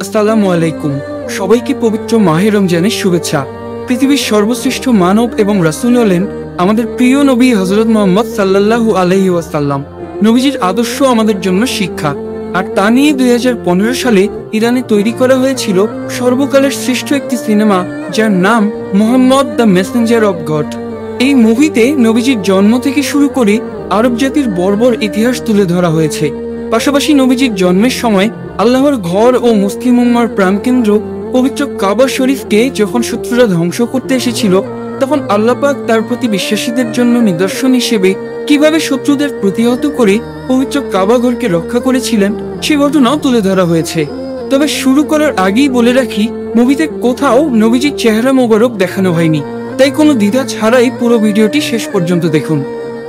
আসসালামু আলাইকুম। সবাইকে পবিত্র মাহে রমজানের শুভেচ্ছা। পৃথিবীর সর্বশ্রেষ্ঠ মানব এবং রাসূল হলেন আমাদের প্রিয় নবী হযরত মুহাম্মদ সাল্লাল্লাহু আলাইহি ওয়াসাল্লাম। নবীজির আদর্শ আমাদের জন্য শিক্ষা, আর তা নিয়ে 2015 সালে ইরানে তৈরি করা হয়েছিল সর্বকালের শ্রেষ্ঠ একটি সিনেমা, যার নাম Muhammad the Messenger of god. এই মুভিতে নবীজির জন্ম থেকে শুরু করে আরব জাতির বর্বর ইতিহাস তুলে ধরা হয়েছে। পাশাপাশি নবীজির জন্মের সময় আল্লাহর ঘর ও মুসলিম উম্মার প্রাণকেন্দ্র পবিত্র কাবা শরীফকে যখন শত্রুরা ধ্বংস করতে এসেছিল, তখন আল্লাহ পাক তার প্রতি বিশ্বাসীদের জন্য নিদর্শন হিসেবে কিভাবে শত্রুদের প্রতিহত করে পবিত্র কাবা ঘরকে রক্ষা করেছিলেন সে ঘটনাও তুলে ধরা হয়েছে। তবে শুরু করার আগেই বলে রাখি, মুভিতে কোথাও নবীজির চেহারা মোবারক দেখানো হয়নি, তাই কোনো দ্বিধা ছাড়াই পুরো ভিডিওটি শেষ পর্যন্ত দেখুন।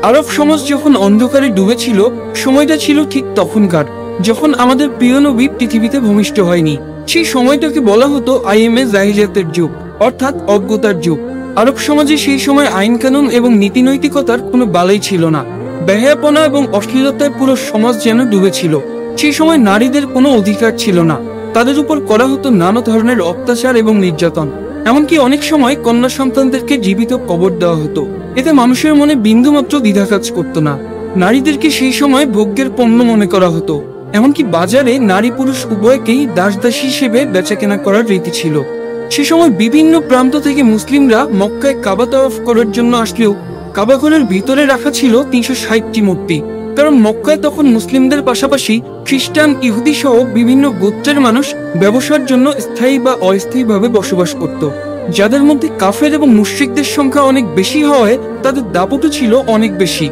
আরব সমাজ যখন অন্ধকারে ডুবেছিল, সময়টা ছিল ঠিক তখনকার, যখন আমাদের প্রিয় নবী পৃথিবীতে ভূমিষ্ঠ হয়নি। সেই সময়টাকে বলা হতো আইএমএ জাহিলিয়াতের যুগ, অর্থাৎ অজ্ঞতার যুগ। আরব সমাজে সেই সময় আইন কানুন এবং নীতি নৈতিকতার কোনো বালাই ছিল না। বেহায়াপনা এবং অশ্লীলতায় পুরো সমাজ যেন ডুবেছিল। সেই সময় নারীদের কোনো অধিকার ছিল না, তাদের উপর করা হতো নানা ধরনের অত্যাচার এবং নির্যাতন। এমনকি অনেক সময় কন্যা সন্তানদেরকে জীবিত কবর দেওয়া হতো। এতে মানুষের মনে বিন্দুমাত্র দ্বিধা কাজ করত না। নারীদেরকে সেই সময় ভোগ্যের পণ্য মনে করা হতো। এমনকি বাজারে নারী পুরুষ উভয়কেই দাসদাসী হিসেবে বেচাকেনা করার রীতি ছিল। সে সময় বিভিন্ন প্রান্ত থেকে মুসলিমরা মক্কায় কাবা তাওয়াফ করার জন্য আসলেও কাবা ঘরের ভিতরে রাখা ছিল 360টি মূর্তি। কারণ মক্কায় তখন মুসলিমদের পাশাপাশি খ্রিস্টান, ইহুদি সহ বিভিন্ন গোত্রের মানুষ ব্যবসার জন্য স্থায়ী বা অস্থায়ীভাবে বসবাস করত, যাদের মধ্যে কাফের এবং মুশরিকদের সংখ্যা অনেক বেশি হওয়ায় তাদের দাপটও ছিল অনেক বেশি।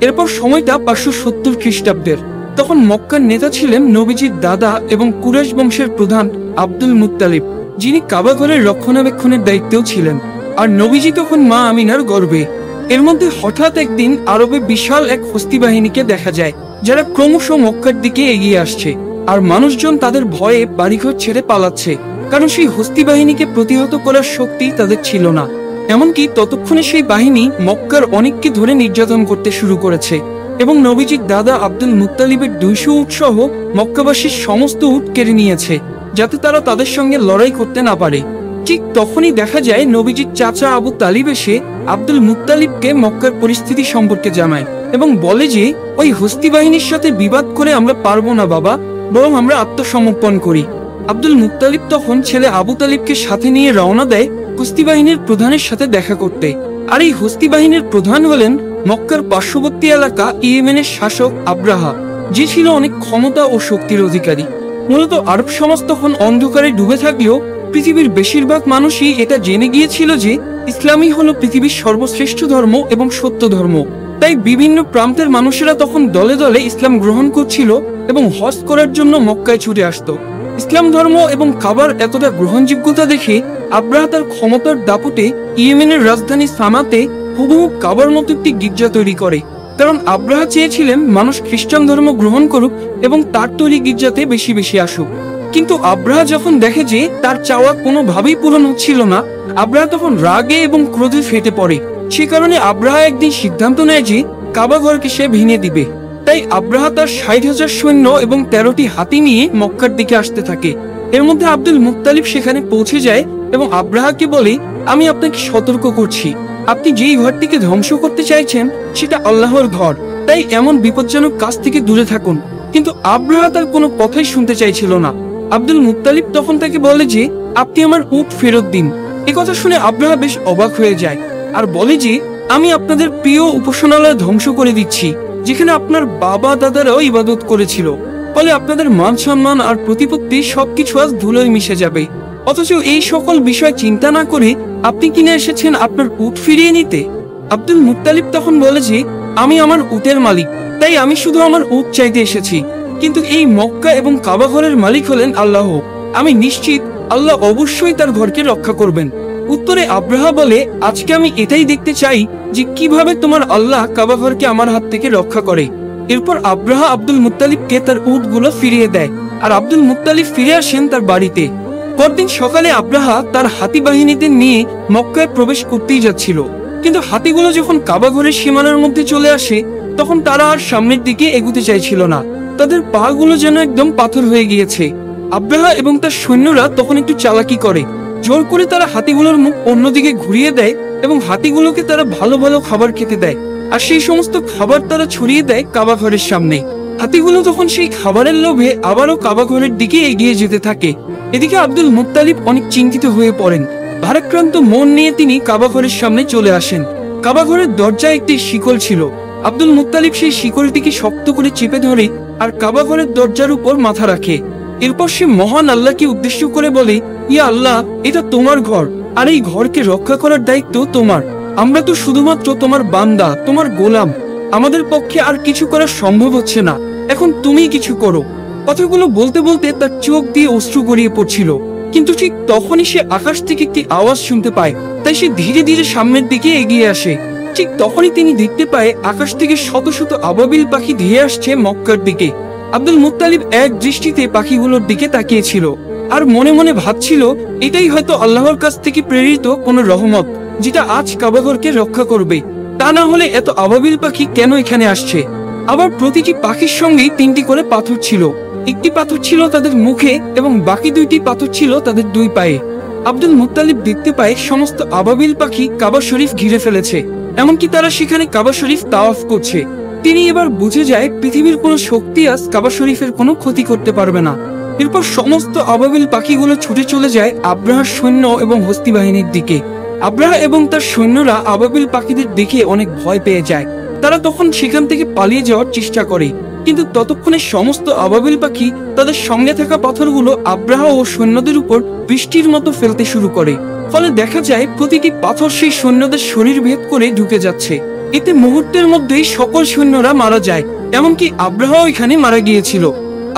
এরপর সময়টা 570 খ্রিস্টাব্দের। তখন মক্কার নেতা ছিলেন নবীজির দাদা এবং কুরাইশ বংশের প্রধান আব্দুল মুত্তালিব, যিনি কাবা ঘরের রক্ষণাবেক্ষণের দায়িত্বেও ছিলেন। আর নবীজি তখন মা আমিনার গর্ভে। এর মধ্যে হঠাৎ একদিন আরবে বিশাল এক হস্তি বাহিনীকে দেখা যায়, যারা ক্রমশ মক্কার দিকে এগিয়ে আসছে। আর মানুষজন তাদের ভয়ে বাড়িঘর ছেড়ে পালাচ্ছে, কারণ সেই হস্তি বাহিনীকে প্রতিহত করার শক্তি তাদের ছিল না। এমনকি ততক্ষণে সেই বাহিনী মক্কার অনেককে ধরে নির্যাতন করতে শুরু করেছে এবং নবীজির দাদা আব্দুল মুত্তালিবের 200 উট সহ মক্কাবাসীর সমস্ত উট কেড়ে নিয়েছে, যাতে তারা তাদের সঙ্গে লড়াই করতে না পারে। ঠিক তখনই দেখা যায় নবীজির চাচা আবু তালিব এসে আব্দুল মুত্তালিবকে মক্কার পরিস্থিতি সম্পর্কে জানায় এবং বলে যে ওই হস্তি বাহিনীর সাথে বিবাদ করে আমরা পারবো না বাবা, বরং আমরা আত্মসমর্পণ করি। আব্দুল মুত্তালিব তখন ছেলে আবু তালিবকে সাথে নিয়ে রওনা দেয় হস্তি বাহিনীর প্রধানের সাথে দেখা করতে। আর এই হস্তি বাহিনীর প্রধান হলেন মক্কার পার্শ্ববর্তী এলাকা ইয়েমেনের শাসক আব্রাহা, যে ছিল অনেক ক্ষমতা ও শক্তির অধিকারী। মূলত আরব সমাজ তখন অন্ধকারে ডুবে থাকলেও পৃথিবীর বেশিরভাগ মানুষই এটা জেনে গিয়েছিল যে ইসলামই হলো পৃথিবীর সর্বশ্রেষ্ঠ ধর্ম এবং সত্য ধর্ম। তাই বিভিন্ন প্রান্তের মানুষেরা তখন দলে দলে ইসলাম গ্রহণ করছিল এবং হজ করার জন্য মক্কায় ছুটে আসতো। ইসলাম ধর্ম এবং কাবার এতটা গ্রহণযোগ্যতা দেখে আব্রাহা তার ক্ষমতার দাপটে ইয়েমেনের রাজধানী সানাতে হুবহু কাবার মতো একটি গির্জা তৈরি করে। কারণ আব্রাহা চেয়েছিলেন মানুষ খ্রিস্টান ধর্ম গ্রহণ করুক এবং তার তৈরি গির্জাতে বেশি বেশি আসুক। কিন্তু আব্রাহা যখন দেখে যে তার চাওয়া কোনোভাবেই পূরণ হচ্ছিল না, আব্রাহা তখন রাগে এবং ক্রোধে ফেটে পড়ে। সে কারণে আব্রাহা একদিন সিদ্ধান্ত নেয় যে কাবা ঘরকে সে ভেঙে দিবে। তাই আব্রাহা তার 60,000 সৈন্য এবং 13টি হাতি নিয়ে মক্কার দিকে আসতে থাকে। এর মধ্যে আব্দুল মুত্তালিব সেখানে পৌঁছে যায় এবং আব্রাহাকে বলে, আমি আপনাকে সতর্ক করছি, আপনি যেই ঘরটিকে ধ্বংস করতে চাইছেন সেটা আল্লাহর ঘর, তাই এমন বিপজ্জনক কাজ থেকে দূরে থাকুন। কিন্তু আব্রাহা তার কোনো কথাই শুনতে চাইছিল না। আব্দুল মুত্তালিব তখন তাকে বলে যে আপনি আমার উট ফেরত দিন। একথা শুনে আব্রাহা বেশ অবাক হয়ে যায় আর বলে যে আমি আপনাদের প্রিয় উপাসনালয় ধ্বংস করে দিচ্ছি, যেখানে আপনার বাবা দাদারাও ইবাদত করেছিল। ফলে আপনাদের মান সম্মান আর প্রতিপত্তি সবকিছু আজ ধুলোয় মিশে যাবে। অথচ এই সকল বিষয় চিন্তা না করে আপনি কিনে এসেছেন আপনার উট ফিরিয়ে নিতে। আব্দুল মুত্তালিব তখন বলে যে আমি আমার উটের মালিক, তাই আমি শুধু আমার উট চাইতে এসেছি, কিন্তু এই মক্কা এবং কাবা ঘরের মালিক হলেন আল্লাহ। আমি নিশ্চিত আল্লাহ অবশ্যই তার ঘরকে রক্ষা করবেন। উত্তরে আব্রাহা বলে, আজকে আমি এটাই দেখতে চাই যে কিভাবে তোমার আল্লাহ কাবা ঘরকে আমার হাত থেকে রক্ষা করে। এরপর আব্রাহা আব্দুল মুত্তালিবকে তার উটগুলো ফিরিয়ে দেয় আর আব্দুল মুত্তালিব ফিরে আসেন তার বাড়িতে। পরদিন সকালে আব্রাহা তার হাতি বাহিনীদের নিয়ে মক্কায় প্রবেশ করতেই যাচ্ছিল, কিন্তু হাতিগুলো যখন কাবা ঘরের সীমানার মধ্যে চলে আসে তখন তারা আর সামনের দিকে এগুতে চাইছিল না। তাদের পা গুলো যেন একদম পাথর হয়ে গিয়েছে। আব্রাহা এবং তার সৈন্যরা তখন একটু চালাকি করে। জোর করে তারা হাতিগুলোর মুখ অন্যদিকে ঘুরিয়ে দেয় এবং হাতিগুলোকে তারা ভালো ভালো খাবার খেতে দেয়, আর সেই সমস্ত খাবার তারা ছড়িয়ে দেয় কাবা ঘরের সামনে। হাতিগুলো তখন সেই খাবারের লোভে আবারও কাবা ঘরের দিকে এগিয়ে যেতে থাকে। এদিকে আব্দুল মুত্তালিব অনেক চিন্তিত হয়ে পড়েন। ভারাক্রান্ত মন নিয়ে তিনি কাবা ঘরের সামনে চলে আসেন। কাবা ঘরের দরজায় একটি শিকল ছিল। আব্দুল মুত্তালিব সেই শিকলটিকে শক্ত করে চেপে ধরে আর কাবা ঘরের দরজার উপর মাথা রাখে। এরপর সে মহান আল্লাহকে উদ্দেশ্য করে বলে, ইয়া আল্লাহ, এটা তোমার ঘর, আর এই ঘরকে রক্ষা করার দায়িত্ব তোমার। আমরা তো শুধুমাত্র তোমার বান্দা, তোমার গোলাম। আমাদের পক্ষে আর কিছু করা সম্ভব হচ্ছে না, এখন তুমি কিছু করো। কথাগুলো বলতে বলতে তার চোখ দিয়ে অশ্রু গড়িয়ে পড়ছিল। কিন্তু ঠিক তখনই সে আকাশ থেকে একটি আওয়াজ শুনতে পায়, তাই সে ধীরে ধীরে সামনের দিকে এগিয়ে আসে। ঠিক তখনই তিনি দেখতে পায় আকাশ থেকে শত শত আবাবিল পাখি ধেয়ে আসছে মক্কার দিকে। আব্দুল মুত্তালিব এক দৃষ্টিতে পাখিগুলোর দিকে তাকিয়েছিল আর মনে মনে ভাবছিল, এটাই হয়তো আল্লাহর কাছ থেকে প্রেরিত কোনো রহমত, যেটা আজ কাবাঘরকে রক্ষা করবে। তা না হলে এত আবাবিল পাখি কেন এখানে আসছে? আবার প্রতিটি পাখির সঙ্গেই 3টি করে পাথর ছিল। একটি পাথর ছিল তাদের মুখে এবং বাকি 2টি পাথর ছিল তাদের 2 পায়ে। আব্দুল মুত্তালিব দেখতে পায় সমস্ত আবাবিল পাখি কাবা শরীফ ঘিরে ফেলেছে, এমনকি তারা সেখানে কাবা শরীফ তাওয়াফ করছে। তিনি এবার বুঝে যায় পৃথিবীর কোনো শক্তি আজ কাবা শরীফের কোনো ক্ষতি করতে পারবে না। এরপর সমস্ত আবাবিল পাখিগুলো ছুটে চলে যায় আব্রাহার সৈন্য এবং হস্তি বাহিনীর দিকে। আব্রাহা এবং তার সৈন্যরা আবাবিল পাখিদের দেখে অনেক ভয় পেয়ে যায়। তারা তখন সেখান থেকে পালিয়ে যাওয়ার চেষ্টা করে, কিন্তু ততক্ষণে সমস্ত আবাবিল পাখি তাদের সঙ্গে থাকা পাথরগুলো আব্রাহা ও সৈন্যদের উপর বৃষ্টির মতো ফেলতে শুরু করে। ফলে দেখা যায় প্রতিটি পাথর সেই সৈন্যদের শরীর ভেদ করে ঢুকে যাচ্ছে। এতে মুহূর্তের মধ্যেই সকল সৈন্যরা মারা যায়, এমনকি আব্রাহাও এখানে মারা গিয়েছিল।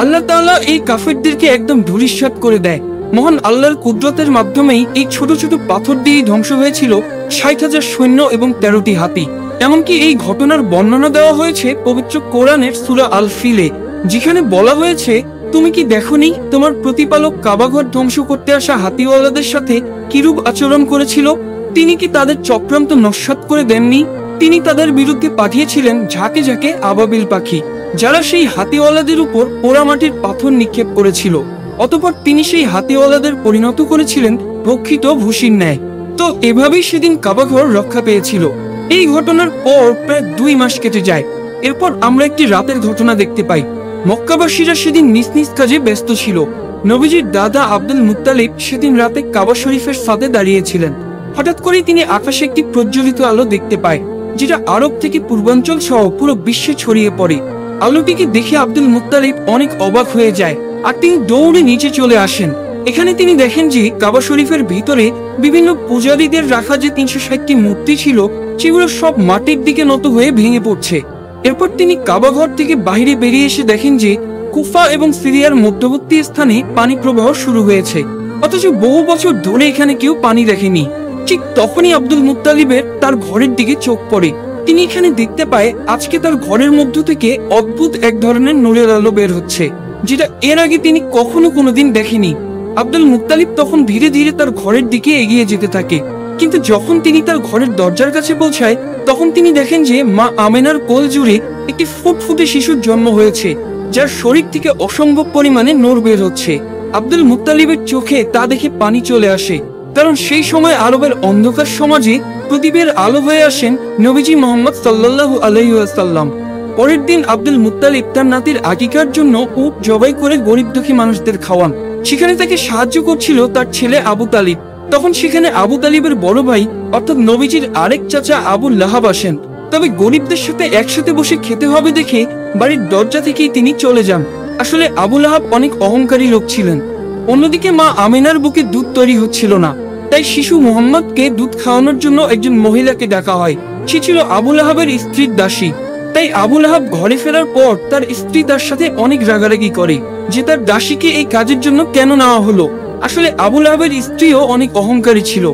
আল্লাহ তাআলা এই কাফেরদেরকে একদম ধূলিসাৎ করে দেয়। মহান আল্লাহর কুদরতের মাধ্যমেই এই ছোট ছোট পাথর দিয়ে ধ্বংস হয়েছিল 60,000 সৈন্য এবং 13টি হাতি। এমনকি এই ঘটনার বর্ণনা দেওয়া হয়েছে পবিত্র কোরআনের সূরা আল ফিলে, যেখানে বলা হয়েছে, তুমি কি দেখোনি তোমার প্রতিপালক কাবাঘর ধ্বংস করতে আসা হাতিওয়ালাদের সাথে কিরূপ আচরণ করেছিল? তিনি কি তাদের চক্রান্ত নস্যাৎ করে দেননি? তিনি তাদের বিরুদ্ধে পাঠিয়েছিলেন ঝাঁকে ঝাঁকে আবাবিল পাখি, যারা সেই হাতিওয়ালাদের উপর পোড়ামাটির পাথর নিক্ষেপ করেছিল। অতঃপর তিনি সেই হাতিওয়ালাদের পরিণত করেছিলেন ভক্ষিত ভুসির ন্যায়। তো এভাবেই সেদিন কাবাঘর রক্ষা পেয়েছিল। এই ঘটনার পর প্রায় 2 মাস কেটে যায়। এরপর আমরা একটি রাতের ঘটনা দেখতে পাই। মক্কাবাসীরা সেদিন নিজ নিজ কাজে ব্যস্ত ছিল। নবীজির দাদা আব্দুল মুত্তালিব সেদিন রাতে কাবা শরীফের সাথে দাঁড়িয়েছিলেন। হঠাৎ করে তিনি আকাশে একটি প্রজ্বলিত আলো দেখতে পায়, যেটা আরব থেকে পূর্বাঞ্চল সহ পুরো বিশ্বে ছড়িয়ে পড়ে। আলোটিকে দেখে আব্দুল মুত্তালিব অনেক অবাক হয়ে যায় আর তিনি দৌড়ে নিচে চলে আসেন। এখানে তিনি দেখেন যে কাবা শরীফের ভিতরে বিভিন্ন পূজারীদের রাখা যে 360টি মূর্তি ছিল, সেগুলো সব মাটির দিকে নত হয়ে ভেঙে পড়ছে। এরপর তিনি কাবা ঘর থেকে বাইরে বেরিয়ে এসে দেখেন যে কুফা এবং সিরিয়ার মধ্যবর্তী স্থানে পানি প্রবাহ শুরু হয়েছে, অথচ বহু বছর ধরে এখানে কেউ পানি দেখেনি। ঠিক তখনই আব্দুল মুত্তালিবের তার ঘরের দিকে চোখ পড়ে। তিনি এখানে দেখতে পায় আজকে তার ঘরের মধ্য থেকে অদ্ভুত এক ধরনের নূরের আলো বের হচ্ছে, যেটা এর আগে তিনি কখনো কোনোদিন দেখেনি। আব্দুল মুত্তালিব তখন ধীরে ধীরে তার ঘরের দিকে এগিয়ে যেতে থাকে, কিন্তু যখন তিনি তার ঘরের দরজার কাছে পৌঁছায়, তখন তিনি দেখেন যে মা আমেনার কোল জুড়ে একটি ফুটফুটে শিশুর জন্ম হয়েছে, যার শরীর থেকে অসম্ভব পরিমাণে নূর বের হচ্ছে। আব্দুল মুত্তালিবের চোখে তা দেখে পানি চলে আসে, কারণ সেই সময় আরবের অন্ধকার সমাজে প্রদীপের আলো হয়ে আসেন নবীজি মুহাম্মদ সাল্লাল্লাহু আলাইহি ওয়াসাল্লাম। পরের দিন আব্দুল মুত্তালিব তার নাতির আকিকার জন্য উট জবাই করে গরিব দুঃখী মানুষদের খাওয়ান। সেখানে তাকে সাহায্য করছিল তার ছেলে আবু তালিব। তখন সেখানে আবু তালিবের বড় ভাই অর্থাৎ নবীজির আরেক চাচা আবু লাহাব আসেন। তবে গরিবদের সাথে একসাথে বসে খেতে হবে দেখে বাড়ির দরজা থেকেই তিনি চলে যান। আসলে আবু লাহাব অনেক অহংকারী লোক ছিলেন। অন্যদিকে মা আমিনার বুকে দুধ তৈরি হচ্ছিল না, তাই শিশু মুহাম্মদকে দুধ খাওয়ানোর জন্য একজন মহিলাকে ডাকা হয়। সে ছিল আবু লাহাবের স্ত্রীর দাসী। তাই আবু লাহাব ঘরে ফেরার পর তার স্ত্রী তার সাথে অনেক রাগারাগি করে যে তার দাসীকে এই কাজের জন্য কেন নেওয়া হলো। আসলে আবু লাহাবের স্ত্রীও অনেক অহংকারী ছিল।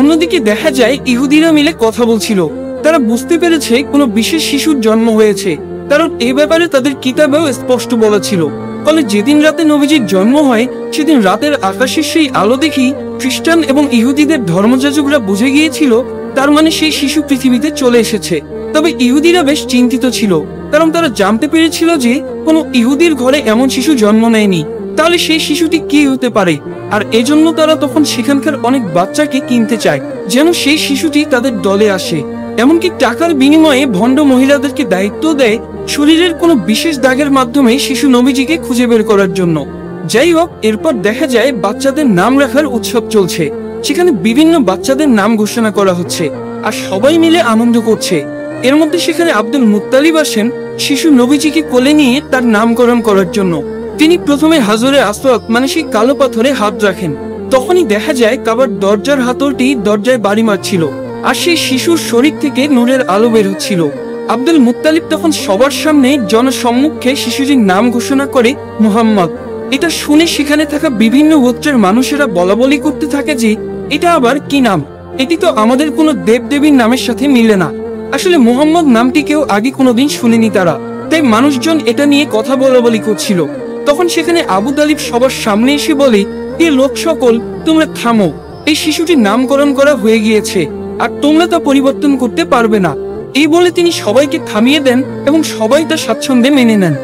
অন্যদিকে দেখা যায় ইহুদিরা মিলে কথা বলছিল। তারা বুঝতে পেরেছে কোনো বিশেষ শিশুর জন্ম হয়েছে, কারণ এই ব্যাপারে তাদের কিতাবেও স্পষ্ট বলা ছিল। ফলে যেদিন রাতে নবীজির জন্ম হয়, সেদিন রাতের আকাশের সেই আলো দেখি খ্রিস্টান এবং ইহুদিদের ধর্মযাজকরা বুঝে গিয়েছিল তার মানে সেই শিশু পৃথিবীতে চলে এসেছে। তবে ইহুদিরা বেশ চিন্তিত ছিল, কারণ তারা জানতে পেরেছিল যে কোনো ইহুদির ঘরে এমন শিশু জন্ম নেয়নি। তা তাহলে সেই শিশুটি কি হতে পারে। আর এজন্য তারা তখন সেখানকার অনেক বাচ্চাকে কিনতে চায় যেন সেই শিশুটি তাদের দলে আসে। এমনকি টাকার বিনিময়ে ভণ্ড মহিলাদেরকে দায়িত্ব দেয় শরীরের কোনো বিশেষ দাগের মাধ্যমে শিশু নবীজিকে খুঁজে বের করার জন্য। যাই হোক, এরপর দেখা যায় বাচ্চাদের নাম রাখার উৎসব চলছে। সেখানে বিভিন্ন বাচ্চাদের নাম ঘোষণা করা হচ্ছে আর সবাই মিলে আনন্দ করছে। এর মধ্যে সেখানে আব্দুল মুত্তালিব আসেন শিশু নবীজিকে কোলে নিয়ে তার নামকরণ করার জন্য। তিনি প্রথমে হাজরে আসওয়াদ মানে সেই কালো পাথরে হাত রাখেন। তখনই দেখা যায় কাবার দরজার হাতলটি দরজায় বাড়ি মারছিল আর সেই শিশুর শরীর থেকে নূরের আলো বের হচ্ছিল। আব্দুল মুত্তালিব তখন সবার সামনে জনসম্মুখে শিশুটির নাম ঘোষণা করে মুহাম্মদ। এটা শুনে সেখানে থাকা বিভিন্ন গোত্রের মানুষেরা বলাবলি করতে থাকে যে এটা আবার কি নাম, এটি তো আমাদের কোনো দেবদেবীর নামের সাথে মিলে না। আসলে মুহাম্মদ নামটি কেউ আগে কোনোদিন শুনেনি তারা, তাই মানুষজন এটা নিয়ে কথা বলাবলি করছিল। তখন সেখানে আবু তালিব সবার সামনে এসে বলে, এ লোক সকল, তোমরা থামো, এই শিশুটির নামকরণ করা হয়ে গিয়েছে আর তোমরা তা পরিবর্তন করতে পারবে না। এই বলে তিনি সবাইকে থামিয়ে দেন এবং সবাই তা স্বাচ্ছন্দ্যে মেনে নেন।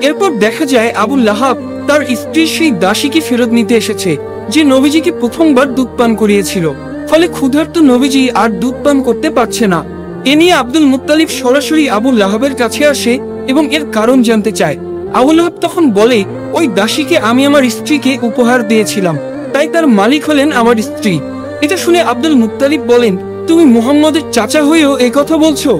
এরপর দেখা যায় আবু লাহাব তার স্ত্রীর সেই দাসীকে ফেরত নিতে এসেছে যে নবীজিকে প্রথমবার দুধ পান করিয়েছিল। ফলে ক্ষুধার্ত নবীজি আর দুধ পান করতে পারছে না। এ নিয়ে আব্দুল মুত্তালিব সরাসরি আবু লাহাবের কাছে আসে এবং এর কারণ জানতে চায়। আবু লাহাব তখন বলে, ওই দাসীকে আমি আমার স্ত্রীকে উপহার দিয়েছিলাম, তাই তার মালিক হলেন আমার স্ত্রী। এটা শুনে আব্দুল মুত্তালিব বলেন, তুমি মুহাম্মদের চাচা হয়েও এই কথা বলছো,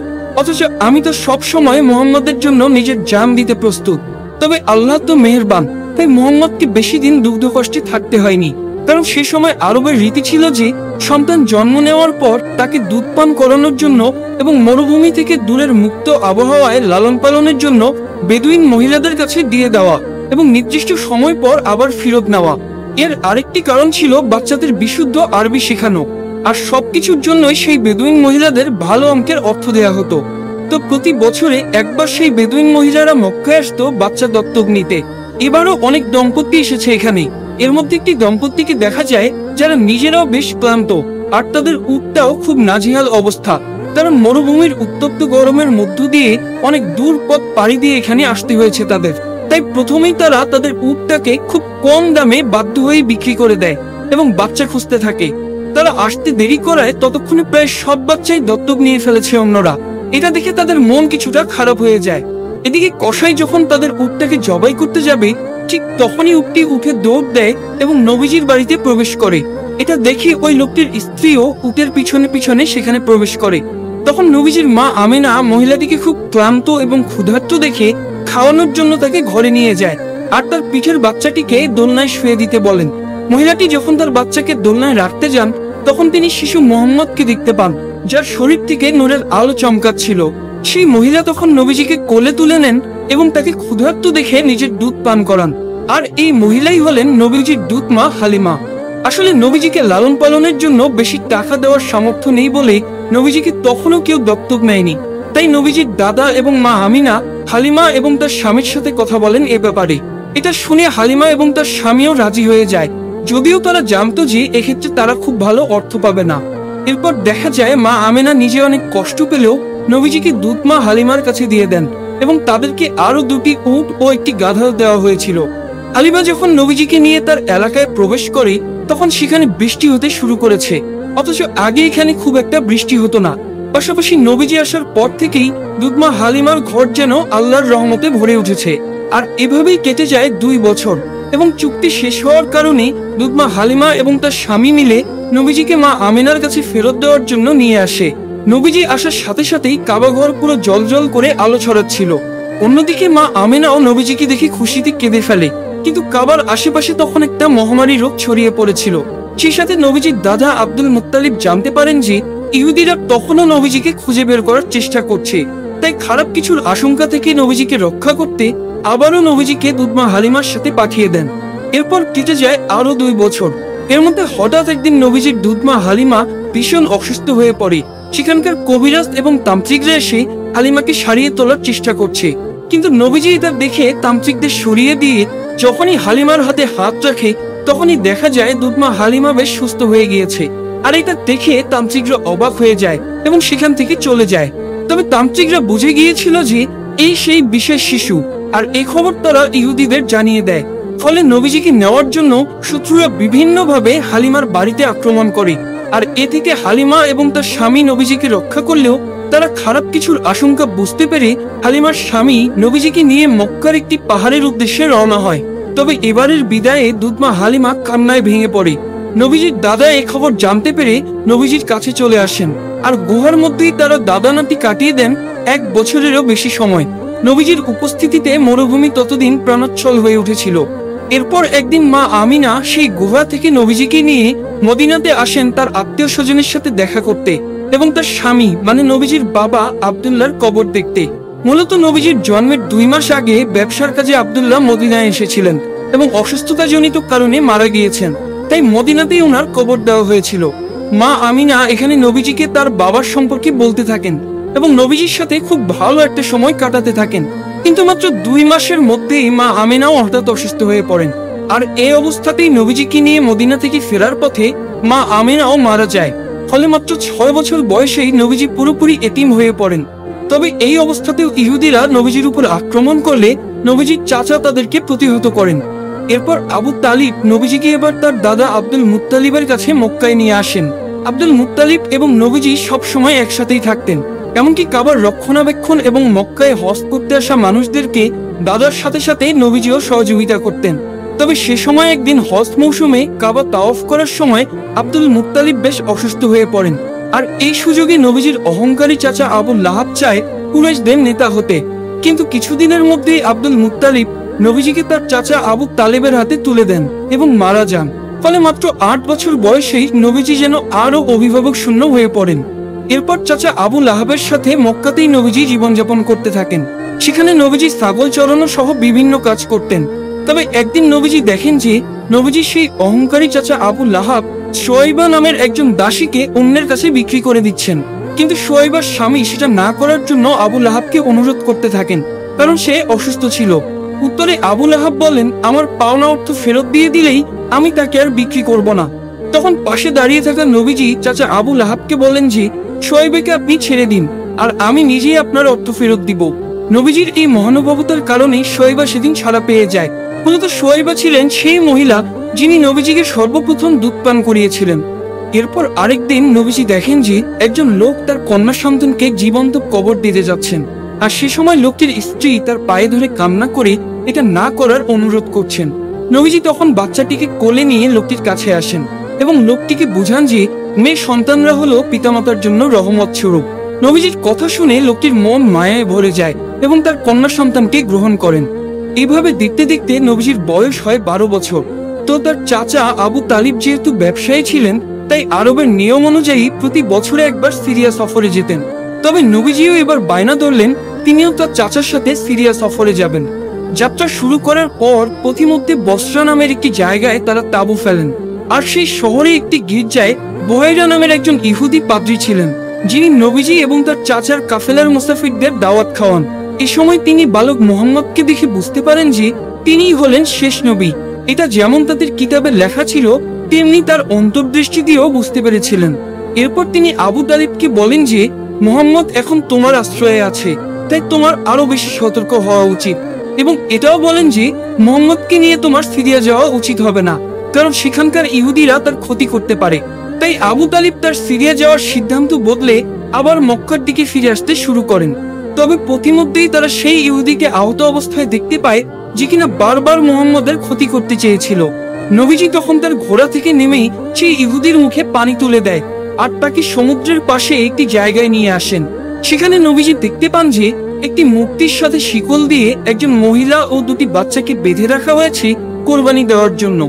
অথচ আমি তো সব সময় মুহাম্মদের জন্য নিজের জান দিতে প্রস্তুত। তবে আল্লাহ তো মেহেরবান, তাই মুহাম্মদকে বেশি দিন দুগ্ধ কষ্টে থাকতে হয়নি। কারণ সে সময় আরবের রীতি ছিল যে সন্তান জন্ম নেওয়ার পর তাকে দুধ পান করানোর জন্য এবং মরুভূমি থেকে দূরের মুক্ত আবহাওয়ায় লালন পালনের জন্য বেদুইন মহিলাদের কাছে দিয়ে দেওয়া এবং নির্দিষ্ট সময় পর আবার ফেরত নেওয়া। এর আরেকটি কারণ ছিল বাচ্চাদের বিশুদ্ধ আরবি শেখানো। আর সবকিছুর জন্যই সেই বেদুইন মহিলাদের ভালো অঙ্কের অর্থ দেয়া হতো। তো প্রতি বছরে একবার সেই বেদুইন মহিলারা মক্কায় আসতো বাচ্চা দত্তক নিতে। এবারও অনেক দম্পতি এসেছে এখানে। এর মধ্যে একটি দম্পতিকে দেখা যায় যারা নিজেরাও বেশ ক্লান্ত আর তাদের উটটাও খুব নাজেহাল অবস্থা। তারা মরুভূমির উত্তপ্ত গরমের মধ্য দিয়ে অনেক দূর পথ পাড়ি দিয়ে এখানে আসতে হয়েছে তাদের। তাই প্রথমেই তারা তাদের উটটাকে খুব কম দামে বাধ্য হয়ে বিক্রি করে দেয় এবং বাচ্চা খুঁজতে থাকে। তারা আসতে দেরি করায় ততক্ষণে প্রায় সব বাচ্চাই দত্তক নিয়ে ফেলেছে অন্যরা। এটা দেখে তাদের মন কিছুটা খারাপ হয়ে যায়। এদিকে কসাই যখন তাদের উটটাকে জবাই করতে যাবে ঠিক তখনই উটটি উঠে দৌড় দেয় এবং নবীজির বাড়িতে প্রবেশ করে। এটা দেখে ওই লোকটির স্ত্রীও উটের পিছনে পিছনে সেখানে প্রবেশ করে। তখন নবীজির মা আমেনা মহিলাটিকে খুব ক্লান্ত এবং ক্ষুধার্ত দেখে খাওয়ানোর জন্য তাকে ঘরে নিয়ে যায় আর তার পিঠের বাচ্চাটিকে দোলনায় শুয়ে দিতে বলেন। মহিলাটি যখন তার বাচ্চাকে দোলনায় রাখতে যান তখন তিনি শিশু মোহাম্মদকে দেখতে পান, যার শরীর থেকে নূরের আলো চমকাচ্ছিল। সেই মহিলা তখন নবীজিকে কোলে তুলে নেন এবং তাকে ক্ষুধার্ত দেখে নিজের দুধ পান করান। আর এই মহিলাই হলেন নবীজির দুধ মা হালিমা। আসলে নবীজিকে লালন পালনের জন্য বেশি টাকা দেওয়ার সামর্থ্য নেই বলে নবীজিকে তখনও কেউ দত্তক নেয়নি। তাই নবীজির দাদা এবং মা আমিনা হালিমা এবং তার স্বামীর সাথে কথা বলেন এ ব্যাপারে। এটা শুনে হালিমা এবং তার স্বামীও রাজি হয়ে যায়, যদিও তারা জানতো যে এক্ষেত্রে তারা খুব ভালো অর্থ পাবে না। এরপর দেখা যায় মা আমেনা নিজে অনেক কষ্ট পেলেও নবীজিকে দুধ মা হালিমার কাছে দিয়ে দেন এবং তাদেরকে আরো দুটি উট ও একটি গাধা দেওয়া হয়েছিল। হালিমা যখন নবীজিকে নিয়ে তার এলাকায় প্রবেশ করে তখন সেখানে বৃষ্টি হতে শুরু করেছে, অথচ আগে এখানে খুব একটা বৃষ্টি হতো না। পাশাপাশি নবীজি আসার পর থেকেই দুধমা হালিমার ঘর যেন আল্লাহর রহমতে ভরে উঠেছে। আর এভাবেই কেটে যায় 2 বছর এবং চুক্তি শেষ হওয়ার কারণে দুধমা হালিমা এবং তার স্বামী মিলে নবীজিকে মা আমিনার কাছে ফেরত দেওয়ার জন্য নিয়ে আসে। নবীজি আসার সাথে সাথেই কাবা ঘর পুরো জলজল করে আলো ছড়াচ্ছিল। অন্যদিকে মা আমিনাও নবীজিকে দেখে খুশিতে কেঁদে ফেলে, কিন্তু কাবার আশেপাশে তখন একটা মহামারী রোগ ছড়িয়ে পড়েছিল। সেই সাথে নবীজির দাদা আব্দুল মুত্তালিব জানতে পারেন যে ইহুদিরা তখনও নবীজিকে খুঁজে বের করার চেষ্টা করছে। তাই খারাপ কিছুর আশঙ্কা থেকে নবীজিকে রক্ষা করতে আবারও নবীজিকে দুধমা হালিমার সাথে পাঠিয়ে দেন। এরপর কেটে যায় আরো 2 বছর। এর মধ্যে হঠাৎ একদিন নবীজির দুধমা হালিমা ভীষণ অসুস্থ হয়ে পড়ে। সেখানকার কবিরাজ এবং তান্ত্রিকরা এসে হালিমাকে সারিয়ে তোলার চেষ্টা করছে, কিন্তু নবীজি এটা দেখে তান্ত্রিকদের সরিয়ে দিয়ে যখনই হালিমার হাতে হাত রাখে তখনই দেখা যায় দুধমা হালিমা বেশ সুস্থ হয়ে গিয়েছে। আর এটা দেখে তান্ত্রিকরা অবাক হয়ে যায় এবং সেখান থেকে চলে যায়। তবে তান্ত্রিকরা বুঝে গিয়েছিল যে এই সেই বিশেষ শিশু, আর এই খবর তারা ইহুদিদের জানিয়ে দেয়। ফলে নবীজিকে নেওয়ার জন্য শত্রুরা বিভিন্নভাবে হালিমার বাড়িতে আক্রমণ করে। আর এ থেকে হালিমা এবং তার স্বামী নবীজিকে রক্ষা করলেও তারা খারাপ কিছুর আশঙ্কা বুঝতে পেরে হালিমার স্বামী নবীজিকে নিয়ে মক্কার একটি পাহাড়ের উদ্দেশ্যে রওনা হয়। তবে এবারের বিদায়ে দুধমা হালিমা কান্নায় ভেঙে পড়ে। নবীজির দাদা এই খবর জানতে পেরে নবীজির কাছে চলে আসেন, আর গুহার মধ্যেই তারা দাদা নাতি কাটিয়ে দেন 1 বছরেরও বেশি সময়। নবীজির উপস্থিতিতে মরুভূমি ততদিন প্রাণোচ্ছল হয়ে উঠেছিল। এরপর একদিন মা আমিনা সেই গুহা থেকে নবীজিকে নিয়ে মদিনাতে আসেন তার আত্মীয় স্বজনের সাথে দেখা করতে এবং তার স্বামী মানে নবীজির বাবা আব্দুল্লাহর কবর দেখতে। মূলত নবীজির জন্মের 2 মাস আগে ব্যবসার কাজে আব্দুল্লাহ মদিনায় এসেছিলেন এবং অসুস্থতাজনিত কারণে মারা গিয়েছেন, তাই মদিনাতেই ওনার কবর দেওয়া হয়েছিল। মা আমিনা এখানে নবীজিকে তার বাবার সম্পর্কে বলতে থাকেন এবং নবীজির সাথে খুব ভালো একটা সময় কাটাতে থাকেন। কিন্তু মাত্র 2 মাসের মধ্যেই মা আমিনাও হঠাৎ অসুস্থ হয়ে পড়েন, আর এই অবস্থাতেই নবীজিকে নিয়ে মদিনা থেকে ফেরার পথে মা আমিনাও মারা যায়। ফলে মাত্র 6 বছর বয়সেই নবীজি পুরোপুরি এতিম হয়ে পড়েন। তবে এই অবস্থাতেও ইহুদিরা নবীজির উপর আক্রমণ করলে নবীজির চাচা তাদেরকে প্রতিহত করেন। এরপর আবু তালিব নবীজিকে এবার তার দাদা আব্দুল মুত্তালিবের কাছে মক্কায় নিয়ে আসেন। আব্দুল মুত্তালিব এবং নবীজি সব সময় একসাথেই থাকতেন, এমনকি কাবার রক্ষণাবেক্ষণ এবং মক্কায় হজ করতে আসা মানুষদেরকে দাদার সাথে সাথে নবীজিও সহযোগিতা করতেন। তবে সে সময় একদিন হজ মৌসুমে কাবা তাওয়াফ করার সময় আব্দুল মুত্তালিব বেশ অসুস্থ হয়ে পড়েন, আর এই সুযোগে নবীজির অহংকারী চাচা আবু লাহাব চায় কুরাইশদের নেতা হতে। কিন্তু কিছুদিনের মধ্যেই আব্দুল মুত্তালিব নবীজিকে তার চাচা আবু তালেবের হাতে তুলে দেন এবং মারা যান। ফলে মাত্র 8 বছর বয়সেই নবীজি যেন আরো অভিভাবক শূন্য হয়ে পড়েন। এরপর চাচা আবু লাহাবের সাথে মক্কাতেই নবীজি জীবনযাপন করতে থাকেন। সেখানে নবীজি ছাগল চড়ানো সহ বিভিন্ন কাজ করতেন। তবে একদিন নবীজি দেখেন যে নবীজি সেই অহংকারী চাচা আবু লাহাব শোয়েবা নামের একজন দাসীকে অন্যের কাছে বিক্রি করে দিচ্ছেন। কিন্তু শোয়েবার স্বামী সেটা না করার জন্য আবু লাহাবকে অনুরোধ করতে থাকেন, কারণ সে অসুস্থ ছিল। উত্তরে আবু লাহাব বলেন, আমার পাওনা অর্থ ফেরত দিয়ে দিলেই আমি তাকে আর বিক্রি করব না। তখন পাশে দাঁড়িয়ে থাকা নবীজি চাচা আবু লাহাবকে বলেন যে শোয়েবাকে আপনি ছেড়ে দিন, আর আমি নিজেই আপনার অর্থ ফেরত দিব। নবীজির এই মহানুভবতার কারণে শোয়েবা সেদিন ছাড়া পেয়ে যায়। মূলত শোয়েবা ছিলেন সেই মহিলা যিনি নবীজিকে সর্বপ্রথম দুধ পান করিয়েছিলেন। এরপর আরেকদিন নবীজি দেখেন যে একজন লোক তার কন্যা সন্তানকে জীবন্ত কবর দিতে যাচ্ছেন, আর সে সময় লোকটির স্ত্রী তার পায়ে ধরে কান্না করে এটা না করার অনুরোধ করছেন। নবীজি তখন বাচ্চাটিকে কোলে নিয়ে লোকটির কাছে আসেন এবং লোকটিকে বুঝান যে মেয়ে সন্তানরা হলো পিতামাতার জন্য রহমত স্বরূপ। নবীজির কথা শুনে লোকটির মন মায়ায় ভরে যায় এবং তার কন্যা সন্তানকে গ্রহণ করেন। এইভাবে দেখতে দেখতে নবীজির বয়স হয় 12 বছর। তো তার চাচা আবু তালিব যেহেতু ব্যবসায়ী ছিলেন, তাই আরবের নিয়ম অনুযায়ী প্রতি বছরে একবার সিরিয়া সফরে যেতেন। তবে নবীজিও এবার বায়না ধরলেন তিনিও তার চাচার সাথে সিরিয়া সফরে যাবেন। যাত্রা শুরু করার পর পথিমধ্যে বসরা নামের একটি জায়গায় তারা তাঁবু ফেলেন, আর সেই শহরে একটি গির্জায় বহেরা নামের একজন ইহুদি পাদ্রী ছিলেন, যিনি নবীজি এবং তার চাচার কাফেলার মুসাফিরদের দাওয়াত খাওয়ান। এ সময় তিনি বালক মুহাম্মদকে দেখে বুঝতে পারেন যে তিনিই হলেন শেষ নবী। এটা যেমন তাদের কিতাবে লেখা ছিল, তেমনি তার অন্তর্দৃষ্টি দিয়েও বুঝতে পেরেছিলেন। এরপর তিনি আবু তালিবকে বলেন যে মুহাম্মদ এখন তোমার আশ্রয়ে আছে, তাই তোমার আরো বেশি সতর্ক হওয়া উচিত, এবং এটাও বলেন যে মুহাম্মদকে নিয়ে তোমার সিরিয়া যাওয়া উচিত হবে না, কারণ সেখানকার ইহুদিরা তার ক্ষতি করতে পারে। তাই আবু তালিব তার সিরিয়া যাওয়ার সিদ্ধান্ত বদলে আবার মক্কার দিকে ফিরে আসতে শুরু করেন। তবে পথিমধ্যেই তারা সেই ইহুদিকে আহত অবস্থায় দেখতে পায়, যে কিনা বারবার মুহাম্মদের ক্ষতি করতে চেয়েছিল। নবীজি তখন তার ঘোড়া থেকে নেমেই সেই ইহুদির মুখে পানি তুলে দেয়, আর তাকে সমুদ্রের পাশে একটি জায়গায় নিয়ে আসেন। সেখানে নবীজি দেখতে পান যে একটি মূর্তির সাথে শিকল দিয়ে একজন মহিলা ও 2টি বাচ্চাকে বেঁধে রাখা হয়েছে কোরবানি দেওয়ার জন্য।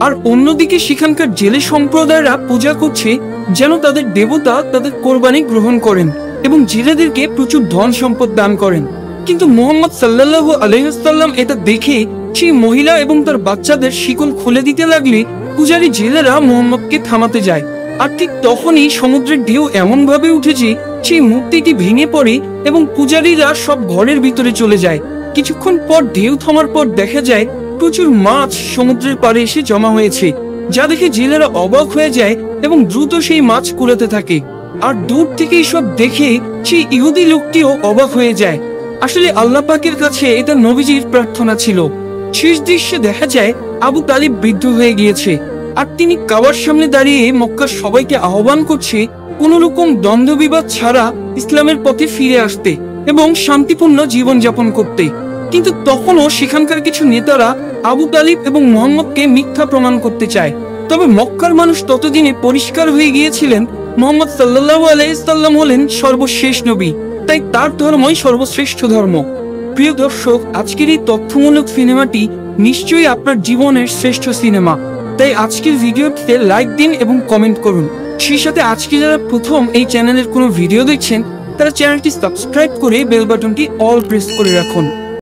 আর অন্যদিকে সেখানকার জেলে সম্প্রদায়রা পূজা করছে যেন তাদের দেবতা তাদের কোরবানি গ্রহণ করেন এবং জেলেদেরকে প্রচুর ধন সম্পদ দান করেন। কিন্তু মুহাম্মদ সাল্লাল্লাহু আলাইহি ওয়াসাল্লাম এটা দেখে সেই মহিলা এবং তার বাচ্চাদের শিকল খুলে দিতে লাগলে পূজারী জেলেরা মুহাম্মদকে থামাতে যায়। আর ঠিক তখনই সমুদ্রের ঢেউ এমন ভাবে উঠে যে সেই মূর্তিটি ভেঙে পড়ে এবং পূজারীরা সব ঘরের ভিতরে চলে যায়। কিছুক্ষণ পর ঢেউ থামার পর দেখা যায় প্রচুর মাছ সমুদ্রের পাড়ে এসে জমা হয়েছে, যা দেখে জেলেরা অবাক হয়ে যায় এবং দ্রুত সেই মাছ কুড়াতে থাকে। আর দূর থেকে সব দেখে সেই ইহুদি লোকটিও অবাক হয়ে যায়। আসলে আল্লাহ পাকের কাছে এটা নবীজির প্রার্থনা ছিল। শেষ দৃশ্যে দেখা যায় আবু তালিব বৃদ্ধ হয়ে গিয়েছে, আর তিনি কাবার সামনে দাঁড়িয়ে মক্কার সবাইকে আহ্বান করছে কোন রকম দ্বন্দ্ব বিবাদ ছাড়া ইসলামের পথে ফিরে আসতে এবং শান্তিপূর্ণ জীবন যাপন করতে। কিন্তু তখনও সেখানকার কিছু নেতারা আবু তালিব এবং মুহাম্মদকে মিথ্যা প্রমাণ করতে চায়। তবে মক্কার মানুষ ততদিনে পরিষ্কার হয়ে গিয়েছিলেন মুহাম্মদ সাল্লাল্লাহু আলাইহি সাল্লাম হলেন সর্বশেষ নবী, তাই তার ধর্মই সর্বশ্রেষ্ঠ ধর্ম। প্রিয় দর্শক, আজকের এই তথ্যমূলক সিনেমাটি নিশ্চয়ই আপনার জীবনের শ্রেষ্ঠ সিনেমা, তাই আজকের ভিডিওটিতে লাইক দিন এবং কমেন্ট করুন। সেই সাথে আজকে যারা প্রথম এই চ্যানেলের কোনো ভিডিও দেখছেন তারা চ্যানেলটি সাবস্ক্রাইব করে বেল বাটনটি অল প্রেস করে রাখুন।